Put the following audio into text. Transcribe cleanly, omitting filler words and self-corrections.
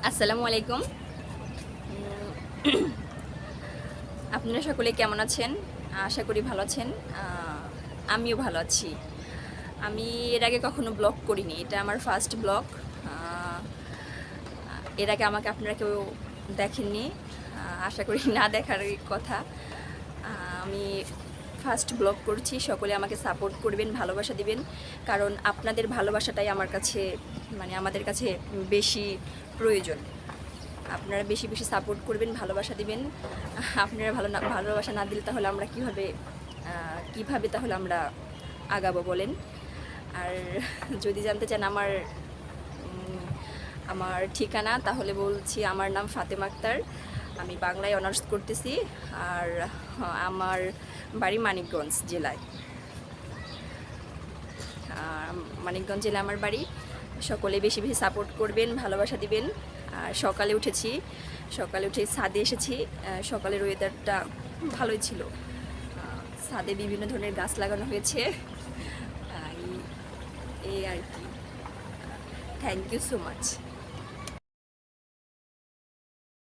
আসসালামু আলাইকুম। আপনারা সকলে কেমন আছেন? আশা করি ভালো আছেন। আমিও ভালো আছি। আমি এর আগে কখনো ব্লগ করিনি, এটা আমার ফার্স্ট ব্লগ। এর আগে আমাকে আপনারা কেউ দেখেননি, আশা করি না দেখারই কথা। আমি ফার্স্ট ব্লগ করছি, সকলে আমাকে সাপোর্ট করবেন, ভালোবাসা দিবেন, কারণ আপনাদের ভালোবাসাটাই আমার কাছে আমাদের কাছে বেশি প্রয়োজন। আপনারা বেশি বেশি সাপোর্ট করবেন, ভালোবাসা দিবেন। আপনারা ভালোবাসা না দিলে তাহলে আমরা কিভাবে তাহলে আমরা আগাবো বলেন। আর যদি জানতে চান আমার ঠিকানা, তাহলে বলছি আমার নাম ফাতেমা আক্তার, আমি বাংলায় অনার্স করতেছি, আর আমার বাড়ি মানিকগঞ্জ জেলায়। মানিকগঞ্জ জেলায় আমার বাড়ি। সকলে বেশি বেশি সাপোর্ট করবেন, ভালোবাসা দিবেন। আর সকালে উঠে ছাদে এসেছি। সকালের ওয়েদারটা ভালোই ছিল। ছাদে বিভিন্ন ধরনের গাছ লাগানো হয়েছে, এই আর কি। Thank you so much.